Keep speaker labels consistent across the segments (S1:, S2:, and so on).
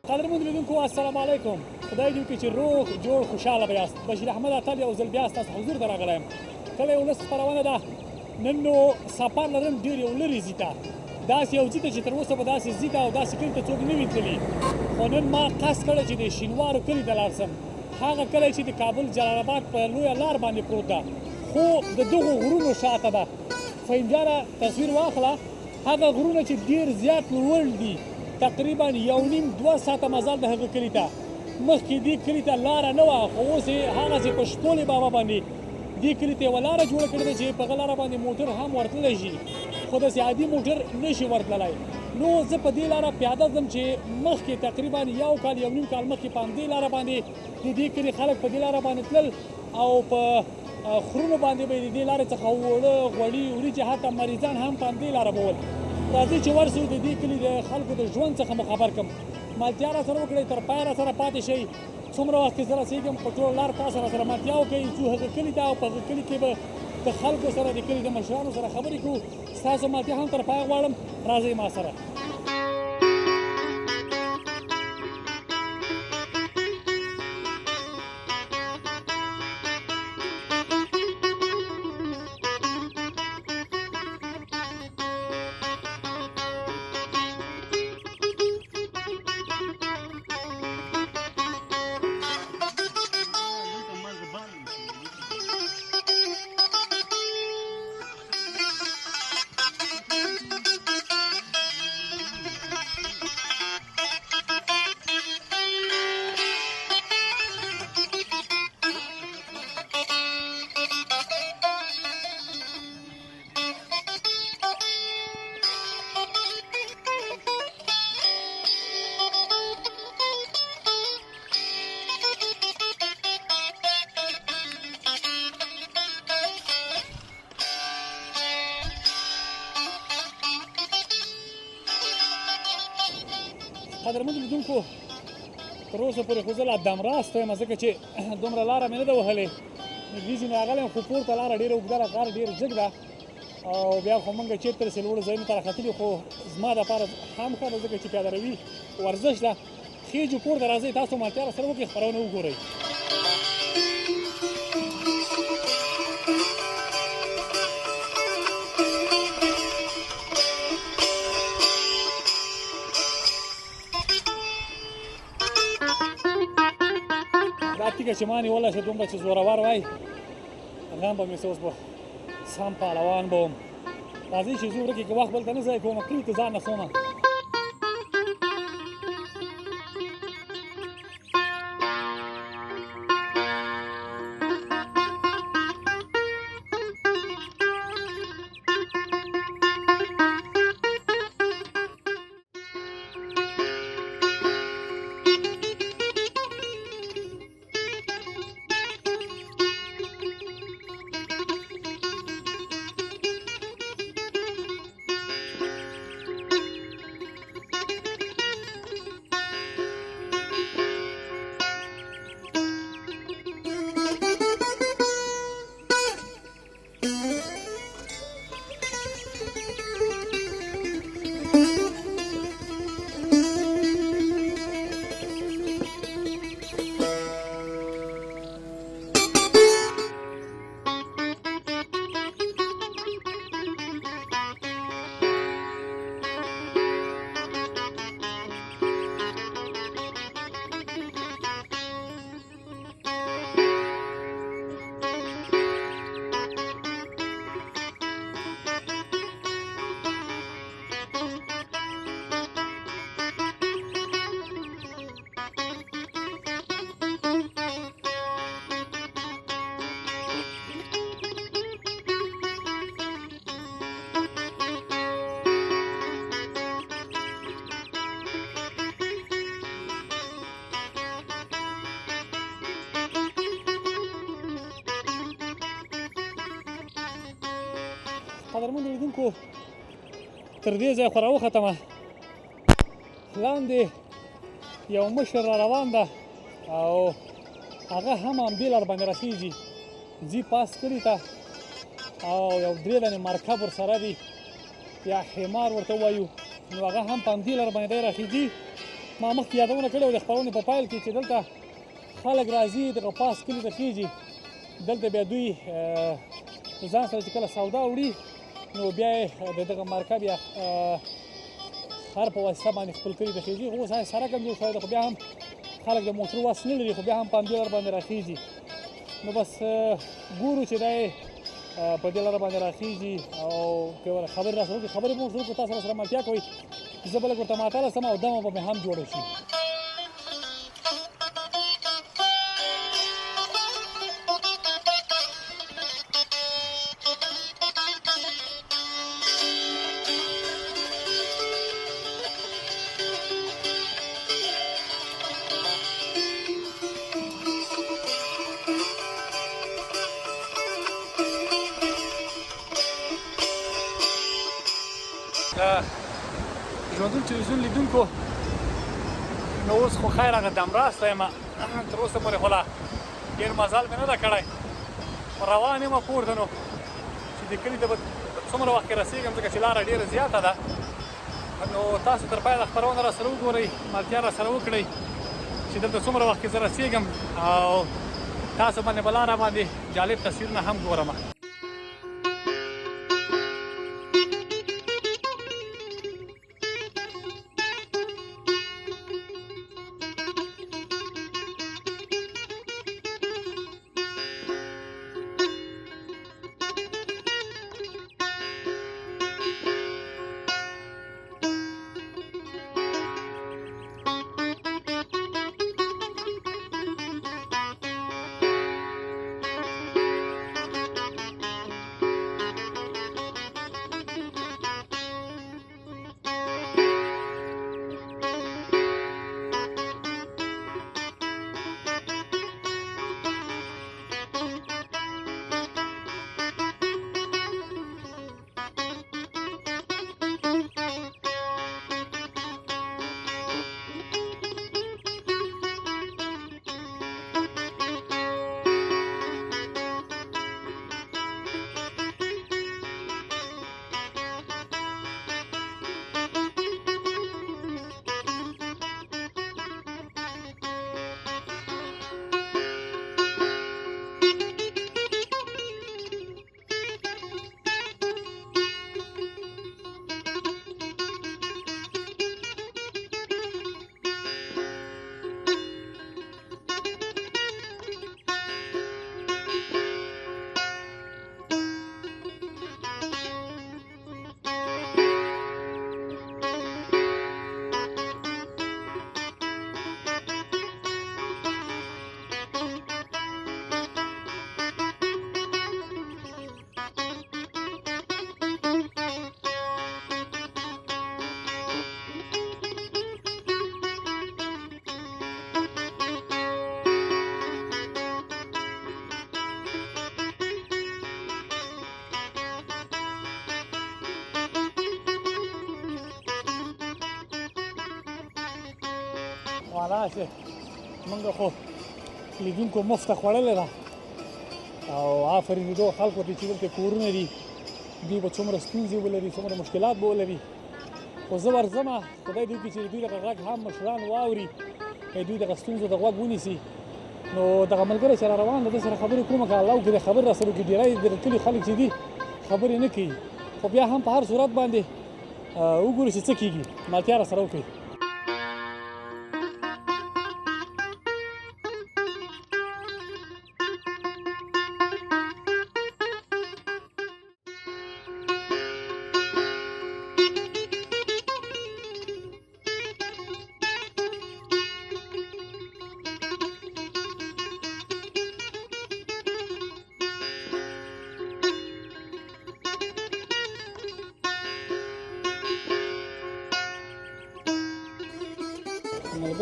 S1: قدرمن لیدونکو السلام علیکم. خدای دې وکړي چې روغ جوړ خوشحاله به یاست. بشیر احمد اتل یو ځل بیا ستاسو حضور ته راغلی یم. کله یو لس خپرونه ده نن نو سفر لرم ډېر یو لرې ځي ته، داسې یو ځي ته چې تر اوسه به داسې ځي ته او داسې کلي ته څوک نه وي تللي، خو نن ما قصد کړی چې د شینوارو کلي ته لاړ شم. هغه کلی چې د کابل جلال آباد په لویه لار باندې پروت ده، خو د دغو غرونو شاته ده. فهیم جانه تصویر واخله. هغه غرونه چې ډېر زیات لوړ دي، تقریبا 1.5-2 ساعته مزل د هغه کلي ته. مخکې دې کلي ته لاره نه وه، خو اوس یې هغسې په شپولې بابا باندې دې کلي ته یوه لاره جوړه کړې ده چې په هغه لاره باندې موټر هم ورتللی شي، خو داسې عادي موټر نه شي ورتللی. نو زه په دې لاره پیاده ځم چې مخکې تقریبا 1 کال 1.5 کال مخکې په همدې لاره باندې د دې کلي خلک په دې لاره باندې تلل او په خرونو باندې به یې د دې لارې څخه اوړه، غوړي، وریجې، حتی مریضان هم په همدې لاره به ول. راځئ چې ورسو د دې کلي د خلکو د ژوند څخه مو خبر کړم. ملتیا را سره وکړئ، تر پایه را سره پاتې شئ. څومره وخت کې زه رسېږم په ټول لار تاسو را سره ملتیا وکړئ، ځو هغه کلي ته او په هغه کلي کې به د خلکو سره د کلي د مشرانو سره خبرې کوو. ستاسو ملتیا هم تر پایه غواړم، راځئ ما سره. قدرمنو لیدونکو، تر اوسه پورې خو زه لا دمراسته یم، ځکه چې دومره لاره مې نه ده وهلې. نږدې ځینې راغلی یم، خو پورته لاره ډېره اوږده ده، غر ډېر جګ ده او بیا خو موږ چېرته رسېدل لوړو ځایونو ته راختلي، خو زما دپاره هم ښه ده ځکه چې پیاده روي ورزش ده. خېجو پورته راځئ، تاسو ملتیا را سره وکړئ، خپرونه وګورئ. دا تیږه چې ما نیولی شه دومره چې زورور وای، هغه هم به مې څه اوس به سم پهلوان به وم. راځئ چې ځو ورکې که وخت بلته نه ضایع کوم، کلي ته ځان رسومه. قدرمنو لیدونکو، تر دې ځایه خو راوختمه، لاندې یو مشر را روان ده او هغه هم همدې لار باندې رسېږي، ځي پاس کلي ته او یو 3 دانې مرکب ورسره دي یا حمار ورته ووایو، نو هغه هم په همدې لار باندې دی راخېږي ما مخکې یادونه کړې وه د خپرونې په پیل کې چې دلته خلک راځي دغه پاس کلي ته خیږي دلته بیا دوی ځان سره چې کله سودا وړي نو بیا یې د دغه مرکب یا خر په واسطه باندې خپل کلي ته خیږي خو اوس سړک هم جوړ شوی دی خو بیا هم خلک د موټرو وس نه لري خو بیا هم په همدې لاره باندې راخیږي نو بس ګورو چې دا یې په دې لاره باندې راخیږي او که خبرې راسره وکړي خبرې به ورسره وکړو تاسو راسره ملتیا کوئ زه به لږ ورته معطله شم او دمه به مې هم جوړه شي ژوندون تلویزیون لیدونکو نو اوس خو خیر هغه دمراسته یم تر اوسه پورې خو لا ډېر مزل مې نه ده کړی روان یم پورته نو چې د کلي ته به څومره وخت کې رسېږم ځکه چې لاره ډېره زیاته ده نو تاسو تر پایه د خپرونه راسره وګورئ ملتیا راسره وکړئ چې دلته څومره وخت کې زه رسېږم او تاسو باندې به لاره باندې جالب تصویرونه هم ګورم والا چې موږ خو لیدونکو مفته خوړلې ده او آفرین دو خلکو ته چې دلته کورونه دي دوی به څومره ستونزې ولري څومره مشکلات به ولري خو زه ورځمه خدای دې وکړي چې دوی دغه غږ هم مشران واوري دوی دغه ستونزو ته غوږ ونیسي نو دغه ملګری چې را روان ده ده سره خبرې کومه که الله وکړي خبرې راسره وکړي ډېری د کلي خلک چې دي خبرې نه کوي خو بیا هم په هر صورت باندې وګورو چې څه کېږي ملتیا راسره وکړي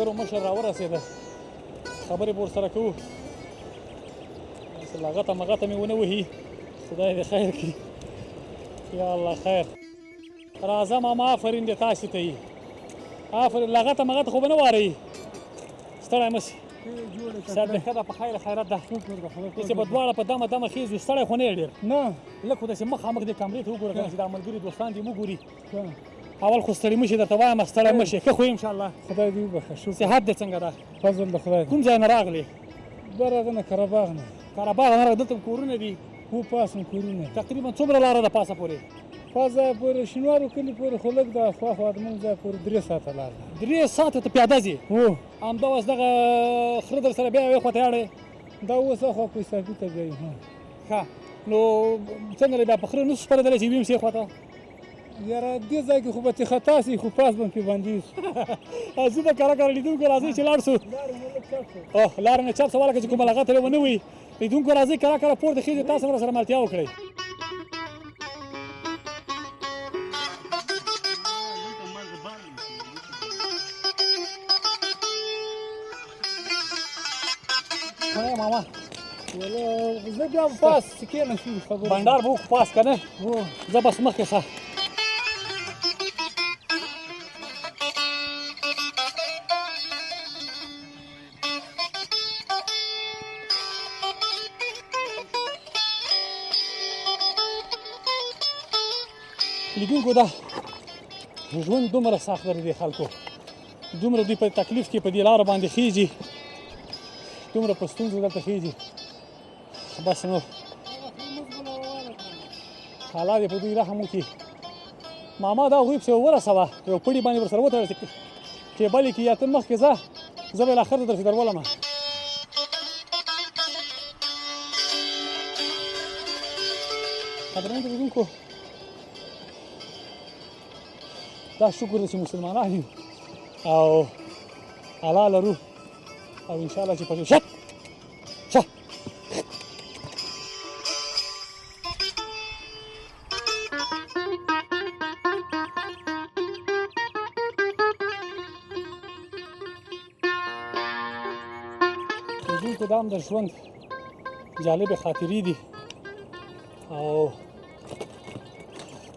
S1: ملګرو مشر راورسېده خبرې به ورسره کوو لغته مغته مې ونه وهي خدای دې خیر کړي یا الله خیر راځه ماما آفرین دې تاسې ته یي آفرین لغته مغته خو به نه واروي ستړی مه شي صاحب دې ښه ده په خیر خیرت ده داسې به دواړه په دمه دمه خېږو ستړی خو نه یې ډېر نه لږ خو داسې مخامخ دې کمرې ته وګوره کنه چې دا ملګري دوستان دې وګوري اول خو ستړي مه شي درته وایم ستړی مه شي ښه خو ان شاء الله
S2: خدای دې وبخښه شکر
S1: صحت دې څنګه ده
S2: فضل د خدای دی
S1: کوم ځای نه راغلې
S2: دغه نه کره باغ نه
S1: کاراباغ نه راغلې دلته کورونه دي
S2: هو پاس هم کورونه
S1: تقریبا څومره لاره ده پاسه پورې
S2: پازه پورې شینوارو کلي پورې خو لږ د خواخوا د موږ ځای پورې 3 ساعته لار ده
S1: 3 ساعته ته پیاده ځې
S2: هو
S1: همدا اوس دغه خره در سره بیا یوې خوا ته یاړې
S2: دا اوس اخوا پیساپي ته بیایي
S1: ښه نو څنګه بیا په خره نشو سپارېدلی چې ویم سې خوا ته
S2: یاره دې ځای کې خو به تې خطا سي خو پاس به مې پرې بندېږي
S1: زه به کره کره لیدونکو راځئ چې لاړ شو لاره نه چپ سواله که چې کومه لغته ونه وي لیدونکو راځئ کره کره پورته خېږي تاسو هم راسره ملتیا وکړئ ماما
S2: زه بیا پاس چې کېنه شو
S1: بنډار به وکړو پاس که نه زه بس مخکې شه لیدونکو دا ژوند دومره سخت دی د خلکو دومره دوی په تکلیف کې په دې لاره باندې خیږي دومره په ستونزو دلته خیږي بس نو الله دې په دوی رحم وکړي ماما دا هغوی پسې ورسوه یو پړي باندې ورسره وتړه چې کیبل یې کړي یا ته مخکې ځه زه به بالاخر درپسې درولم قدرمنو لیدونکو دا شکر دی چې مسلمانان یو او الله لرو او انشاءالله چې پکې شت شه لیدونکو دا هم د ژوند جالبې خاطرې دي او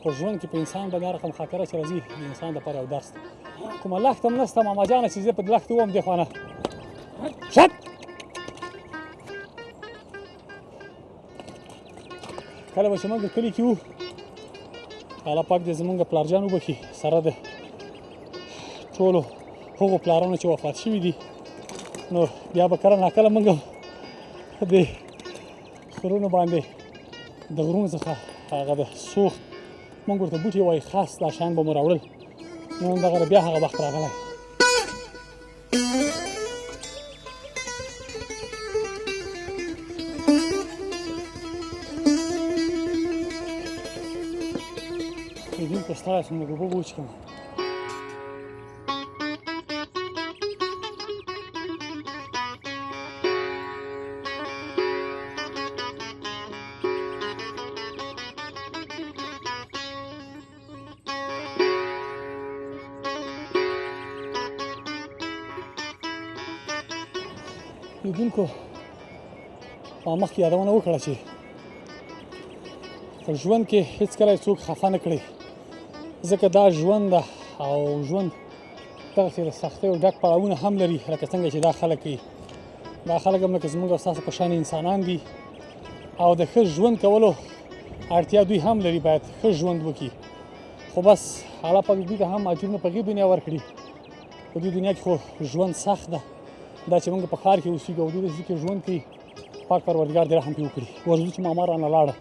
S1: په ژوند کې په انسان باندې هر رقم خاطره چې راځي د انسان دپاره یو درس دی کومه لښته هم نشته ماما جانه چې زه په لښتې وم دې خوا نه شت کله به چې موږ کلي کې وو الله پاک دې زموږ پلارجان وبخي سره د ټولو هغو پلارانو چې وفات شوي دي نو بیا به کله ناکله موږ د خرونو باندې د غرونو څخه هغه د سوخت موږ ورته بوټي وایي خاص دا شیان به مو راوړل نن دغه بیا هغه وخت راغلی لیدونکو ستړی شوم لږ اوبه به وچښم لیدونکو ما مخکې یادونه وکړه چې په ژوند کې هېڅکله یې څوک خفه نه کړي ځکه دا ژوند ده او ژوند دغسې له سختیو ډک پړاوونه هم لري لکه څنګه چې دا خلک کوي دا خلک هم لکه زموږ او ستاسو په شان انسانان دي او د ښه ژوند کولو اړتیا دوی هم لري باید ښه ژوند وکړي خو بس الله پاک دوی ته هم اجرونه په دې دنیا ورکړي په دې دنیا کې خو ژوند سخت ده دا چې موږ په ښار کې اوسېږو او دوی داسې کې ژوند کوي پاک پروردګار دې رحم پرې وکړي ورځو چې ماما رانه لاړه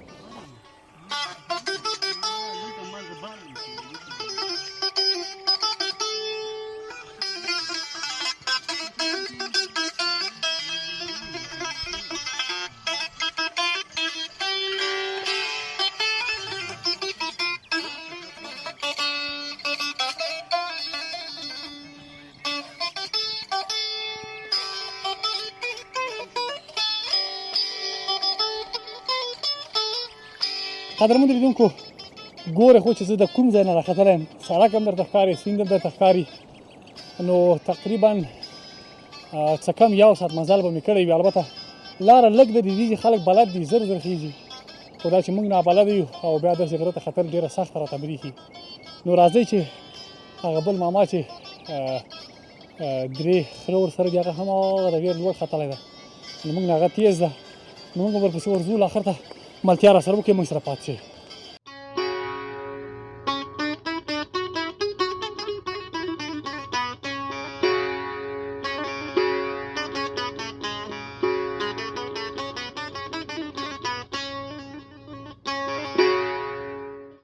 S1: قدرمنو لیدونکو ګورئ خو چې زه د کوم ځای نه راختلی یم سړک هم درته ښکاري سیند هم درته ښکاري نو تقریبا څه کم 1 ساعت مزل به مې کړی وي البته لاره لږ ده د دې خلک بلد دي زر زر خېږي خو دا چې موږ نابلده یو او بیا داسې غره ته ختل ډېره سخته راته برېښي نو راځئ چې هغه بل ماما چې 3 خره ورسره دي هغه هم هغه ډېر لوړ ختلی ده نو موږ نه هغه تیز ده نو موږ ورپسې ورځو له اخر ته ملتیا راسره وکړئ موږ سره پاتې شئ